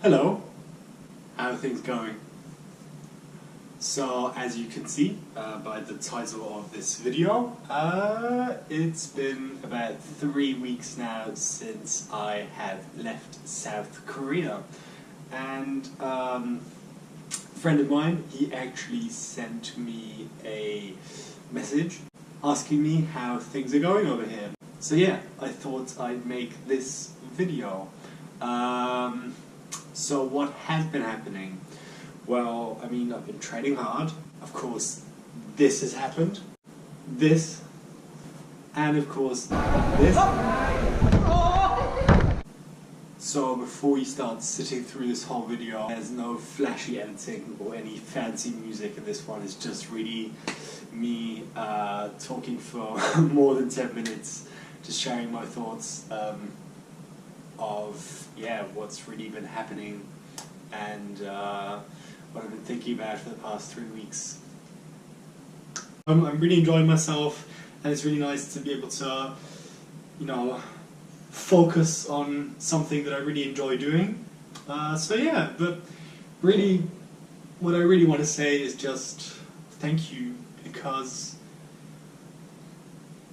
Hello, how are things going? So, as you can see by the title of this video, it's been about 3 weeks now since I have left South Korea. And a friend of mine, he actually sent me a message asking me how things are going over here. So yeah, I thought I'd make this video. So what has been happening? Well, I mean, I've been training hard. Of course, this has happened. This. And of course, this. So before you start sitting through this whole video, there's no flashy editing or any fancy music in this one. It's just really me talking for more than 10 minutes, just sharing my thoughts of what's really been happening and what I've been thinking about for the past 3 weeks. I'm really enjoying myself, and it's really nice to be able to, focus on something that I really enjoy doing. But really, what I really want to say is just thank you, because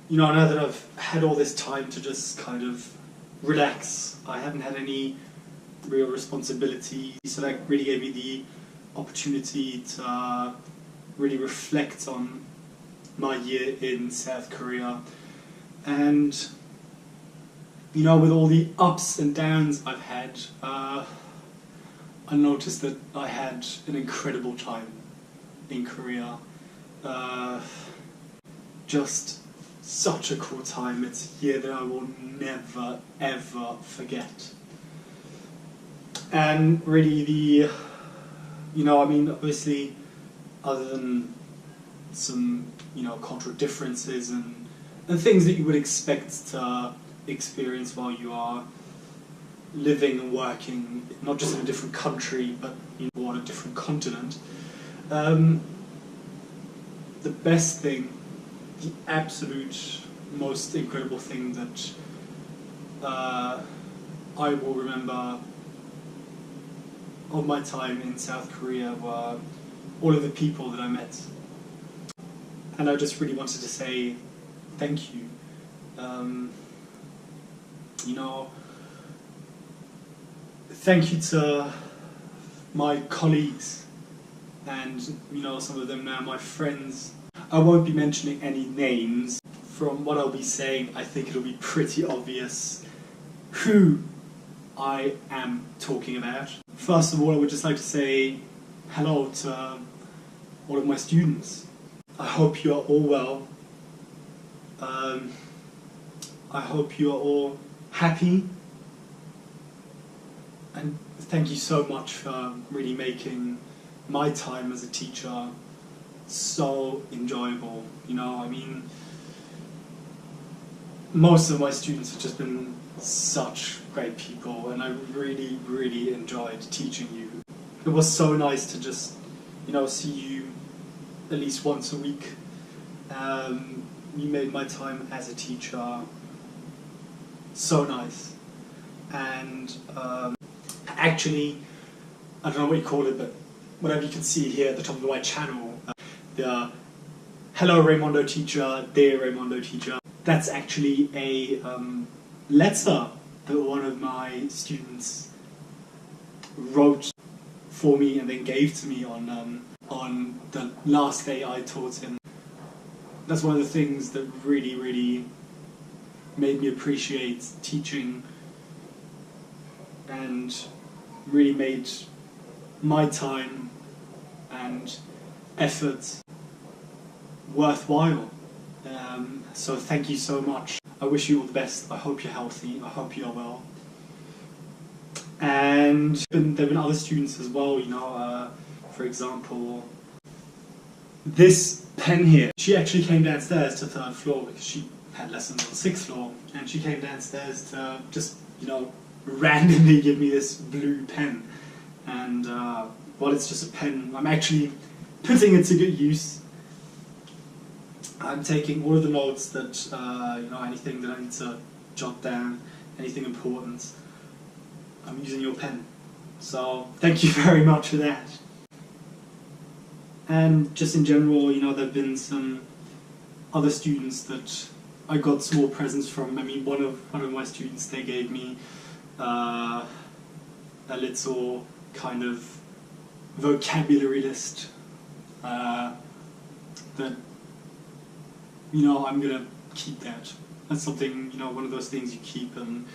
now that I've had all this time to just kind of relax, I haven't had any real responsibility, so that really gave me the opportunity to really reflect on my year in South Korea. And with all the ups and downs I've had, I noticed that I had an incredible time in Korea. Just such a cool time. It's a year that I will never ever forget. And really obviously, other than some, cultural differences and things that you would expect to experience while you are living and working, not just in a different country, but on a different continent. The best thing, the absolute most incredible thing that I will remember of my time in South Korea were all of the people that I met. And I just really wanted to say thank you. Thank you to my colleagues and, some of them now my friends. I won't be mentioning any names. From what I'll be saying, I think it'll be pretty obvious who I am talking about. First of all, I would just like to say hello to all of my students. I hope you are all well. I hope you are all happy. And thank you so much for really making my time as a teacher so enjoyable. Most of my students have just been such great people, and I really, really enjoyed teaching you. It was so nice to just, see you at least once a week. You made my time as a teacher so nice. And actually, I don't know what you call it, but whatever you can see here at the top of my channel, the Hello Raymondo Teacher, Dear Raymondo Teacher, that's actually a letter that one of my students wrote for me and then gave to me on the last day I taught him. That's one of the things that really, really made me appreciate teaching and really made my time and effort worthwhile. So thank you so much. I wish you all the best. I hope you're healthy. I hope you're well. And there have been other students as well, for example, this pen here. She actually came downstairs to the 3rd floor because she had lessons on the 6th floor, and she came downstairs to just, randomly give me this blue pen. And it's just a pen. I'm actually putting it to good use. I'm taking all of the notes that, anything that I need to jot down, anything important. I'm using your pen. So thank you very much for that. And just in general, you know, there have been some other students that I got small presents from. I mean, one of my students, they gave me a little kind of vocabulary list that, you know, I'm gonna keep that. That's something, you know, one of those things you keep, and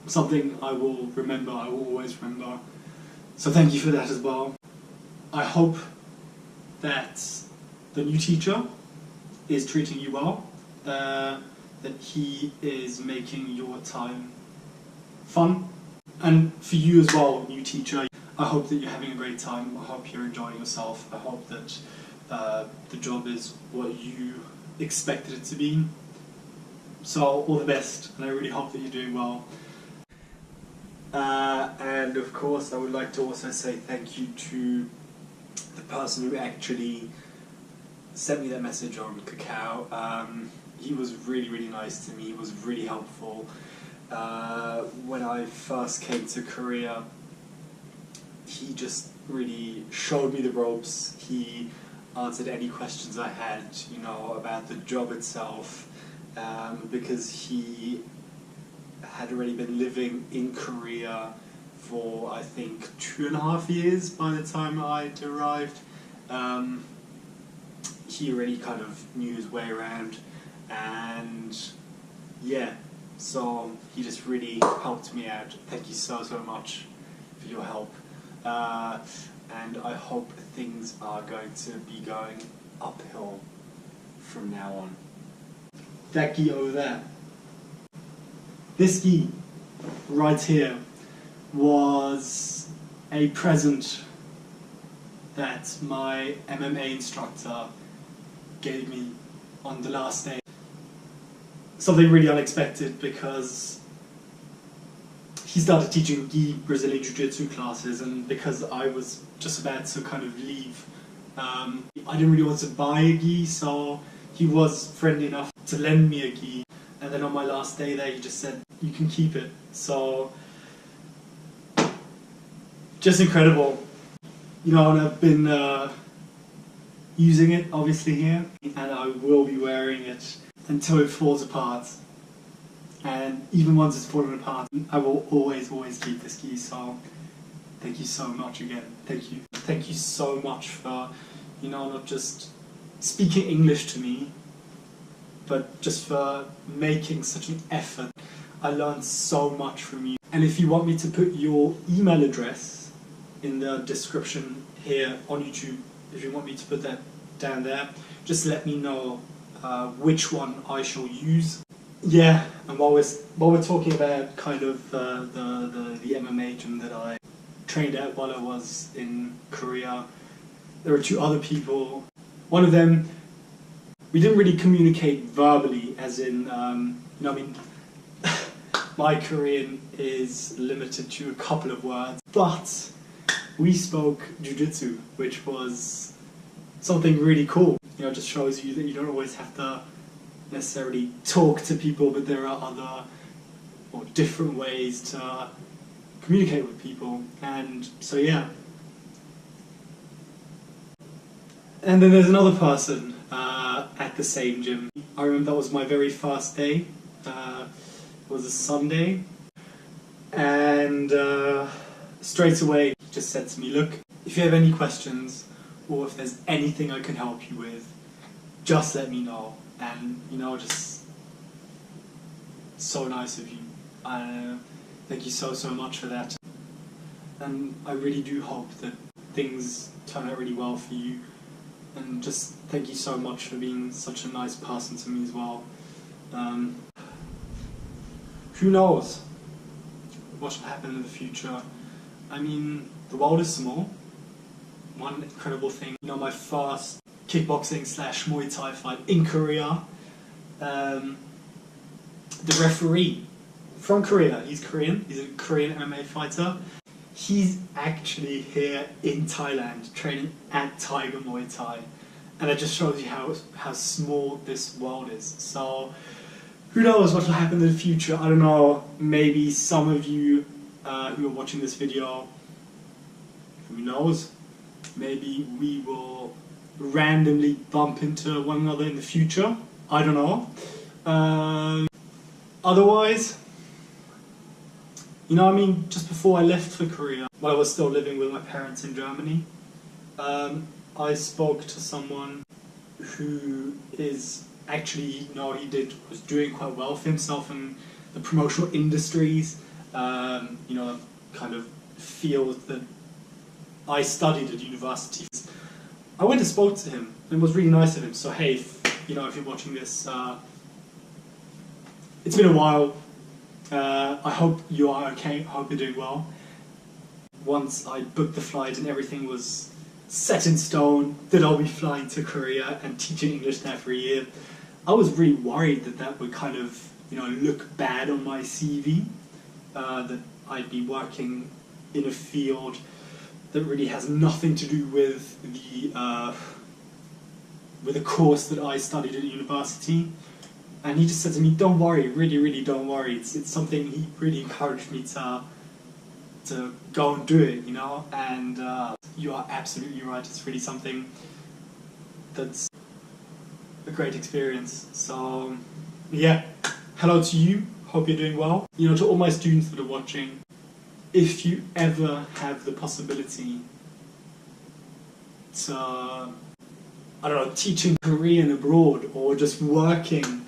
something I will remember, I will always remember. So thank you for that as well. I hope that the new teacher is treating you well, that he is making your time fun. And for you as well, new teacher, I hope that you're having a great time. I hope you're enjoying yourself. I hope that the job is what you expected it to be. So all the best, and I really hope that you're doing well. And of course, I would like to also say thank you to the person who actually sent me that message on Kakao. He was really, really nice to me. He was really helpful. When I first came to Korea, he just really showed me the ropes. He answered any questions I had, you know, about the job itself, because he had already been living in Korea for, I think, 2.5 years by the time I'd arrived. He already kind of knew his way around, and yeah, so he just really helped me out. Thank you so much for your help, and I hope things are going to be going uphill from now on. That gi over there. This gi right here was a present that my MMA instructor gave me on the last day. Something really unexpected, because he started teaching gi Brazilian Jiu-Jitsu classes, and because I was just about to kind of leave, I didn't really want to buy a gi, so he was friendly enough to lend me a gi. And then on my last day there, he just said, you can keep it. So, just incredible. You know, and I've been using it, obviously, here, and I will be wearing it until it falls apart. And even once it's fallen apart, I will always keep this gi. So, thank you so much again. Thank you. Thank you so much for, you know, not just speaking English to me, but just for making such an effort. I learned so much from you. And if you want me to put your email address in the description here on YouTube, if you want me to put that down there, just let me know which one I shall use. Yeah, and while we're talking about kind of the MMA gym that I trained at while I was in Korea, there were 2 other people. One of them, we didn't really communicate verbally, as in, you know, I mean, my Korean is limited to a couple of words, but we spoke Jiu-Jitsu, which was something really cool. You know, it just shows you that you don't always have to necessarily talk to people, but there are other or different ways to communicate with people. And so yeah. And then there's another person at the same gym. I remember that was my very first day. It was a Sunday, and straight away he just said to me, look, if you have any questions or if there's anything I can help you with, just let me know. And, you know, just so nice of you. Thank you so much for that. And I really do hope that things turn out really well for you. And just thank you so much for being such a nice person to me as well. Who knows what will happen in the future? I mean, the world is small. One incredible thing, you know, my first kickboxing / Muay Thai fight in Korea, the referee from Korea, he's Korean, he's a Korean MMA fighter. He's actually here in Thailand training at Tiger Muay Thai, and that just shows you how small this world is. So who knows what will happen in the future? I don't know, maybe some of you who are watching this video. Who knows? Maybe we will randomly bump into one another in the future. I don't know. Otherwise, you know, I mean, just before I left for Korea, while I was still living with my parents in Germany, I spoke to someone who is actually, you know, was doing quite well for himself in the promotional industries, you know, kind of field that I studied at university. I went and spoke to him, and it was really nice of him. So hey, if you're watching this, it's been a while. I hope you are okay. I hope you're doing well. Once I booked the flight and everything was set in stone that I'll be flying to Korea and teaching English there for a year, I was really worried that would kind of, you know, look bad on my CV. That I'd be working in a field that really has nothing to do with the course that I studied at university. And he just said to me, "Don't worry, really, really don't worry." It's something he really encouraged me to go and do it, you know. And you are absolutely right. It's really something that's a great experience. So yeah, hello to you. Hope you're doing well. You know, to all my students that are watching, if you ever have the possibility to, I don't know, teaching Korean abroad or just working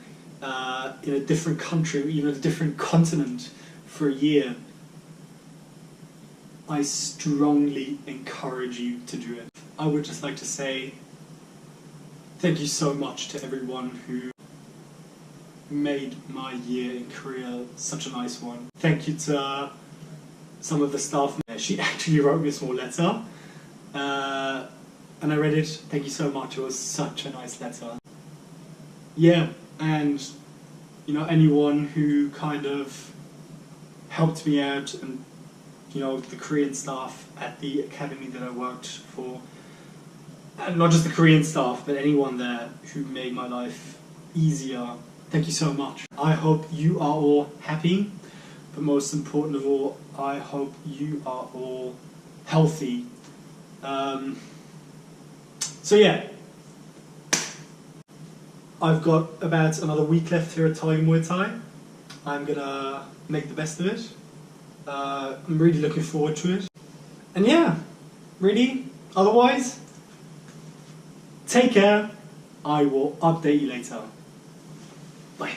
in a different country or even a different continent for a year, I strongly encourage you to do it. I would just like to say thank you so much to everyone who made my year in Korea such a nice one. Thank you to some of the staff. She actually wrote me a small letter, and I read it. Thank you so much. It was such a nice letter. Yeah, and you know, anyone who kind of helped me out, and you know, the Korean staff at the academy that I worked for, and not just the Korean staff, but anyone there who made my life easier. Thank you so much. I hope you are all happy, but most important of all, I hope you are all healthy. So yeah, I've got about another week left here at Tiger Muay Thai. I'm gonna make the best of it. I'm really looking forward to it. And yeah, really, otherwise, take care. I will update you later. Bye.